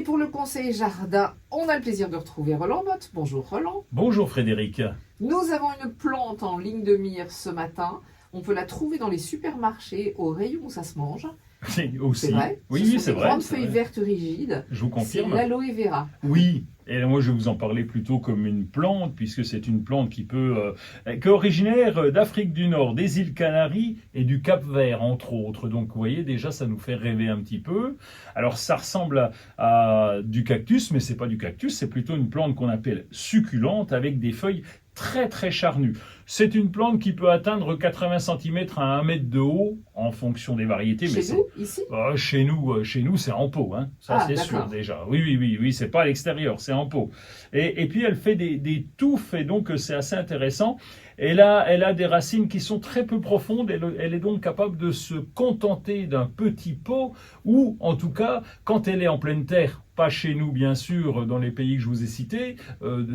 Et pour le conseil jardin, on a le plaisir de retrouver Roland Motte. Bonjour Roland. Bonjour Frédéric. Nous avons une plante en ligne de mire ce matin. On peut la trouver dans les supermarchés au rayon où ça se mange. Aussi. C'est vrai. Oui, c'est vrai. Grandes c'est feuilles vrai. vertes rigides. Je vous C'est confirme. l'aloe vera. Oui, et moi je vais vous en parler plutôt comme une plante, puisque c'est une plante qui est originaire d'Afrique du Nord, des îles Canaries et du Cap-Vert, entre autres. Donc vous voyez, déjà ça nous fait rêver un petit peu. Alors ça ressemble à du cactus, mais c'est pas du cactus, c'est plutôt une plante qu'on appelle succulente, avec des feuilles très très charnues. C'est une plante qui peut atteindre 80 cm à 1 mètre de haut, en fonction des variétés. Chez mais nous, ici Chez nous, c'est en pot, hein. Ça Ah, c'est d'accord. sûr déjà. Oui, c'est pas à l'extérieur, c'est en pot. Et puis elle fait des touffes, et donc c'est assez intéressant. Et là, elle a des racines qui sont très peu profondes. Elle est donc capable de se contenter d'un petit pot, ou en tout cas, quand elle est en pleine terre, pas chez nous bien sûr, dans les pays que je vous ai cités,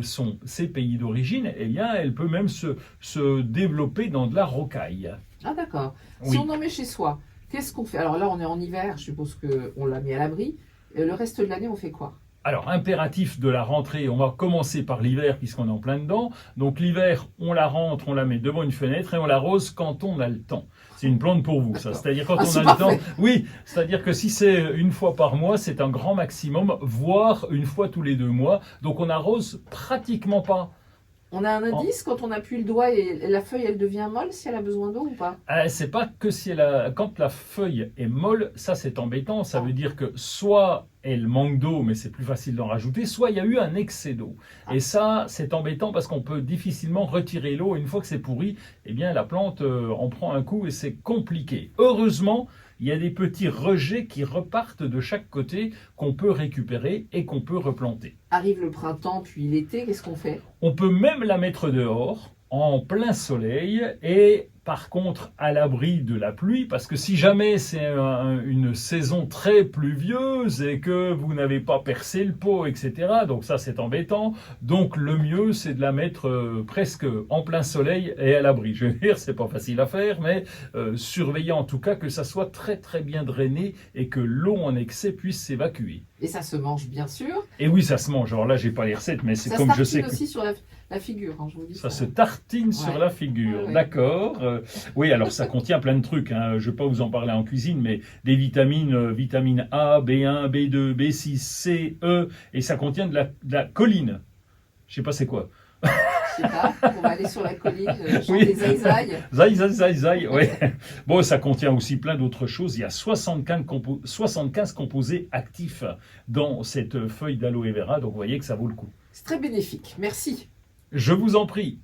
sont ces pays d'origine, eh bien elle peut même se développer dans de la rocaille. Ah d'accord. Oui. Si on en met chez soi, qu'est-ce qu'on fait? Alors là, on est en hiver, je suppose qu'on l'a mis à l'abri. Le reste de l'année, on fait quoi? Alors, impératif de la rentrée, on va commencer par l'hiver puisqu'on est en plein dedans. Donc l'hiver, on la rentre, on la met devant une fenêtre et on l'arrose quand on a le temps. C'est une plante pour vous, ça. D'accord. C'est-à-dire quand Ah, on c'est a parfait. le temps. Oui, c'est-à-dire que si c'est une fois par mois, c'est un grand maximum, voire une fois tous les 2 mois. Donc on arrose pratiquement pas. On a un indice quand on appuie le doigt et la feuille, elle devient molle si elle a besoin d'eau ou pas? C'est pas que si quand la feuille est molle, ça c'est embêtant. Ça veut dire que soit elle manque d'eau, mais c'est plus facile d'en rajouter, soit il y a eu un excès d'eau. Et ça, c'est embêtant parce qu'on peut difficilement retirer l'eau. Une fois que c'est pourri, eh bien la plante en prend un coup et c'est compliqué. Heureusement, il y a des petits rejets qui repartent de chaque côté qu'on peut récupérer et qu'on peut replanter. Arrive le printemps, puis l'été, qu'est-ce qu'on fait? On peut même la mettre dehors, en plein soleil, et par contre à l'abri de la pluie, parce que si jamais c'est une saison très pluvieuse et que vous n'avez pas percé le pot, etc., donc ça c'est embêtant. Donc le mieux c'est de la mettre presque en plein soleil et à l'abri. Je veux dire, c'est pas facile à faire, mais surveillez en tout cas que ça soit très très bien drainé et que l'eau en excès puisse s'évacuer. Et ça se mange bien sûr. Et oui, ça se mange. Alors là, j'ai pas les recettes, mais c'est Ça comme se je sais tartine que aussi sur la figure, hein, je vous dis ça se tartine sur Ouais. la figure. Ouais. D'accord. Oui, alors ça contient plein de trucs, hein. Je vais pas vous en parler en cuisine, mais des vitamines, vitamine A, B1, B2, B6, C, E, et ça contient de la choline. Je sais pas c'est quoi. Je sais pas, on va aller sur la colline, chanter Oui. zai zai. Zai, ouais. Bon, ça contient aussi plein d'autres choses. Il y a 75 composés actifs dans cette feuille d'aloe vera, donc vous voyez que ça vaut le coup. C'est très bénéfique, merci. Je vous en prie.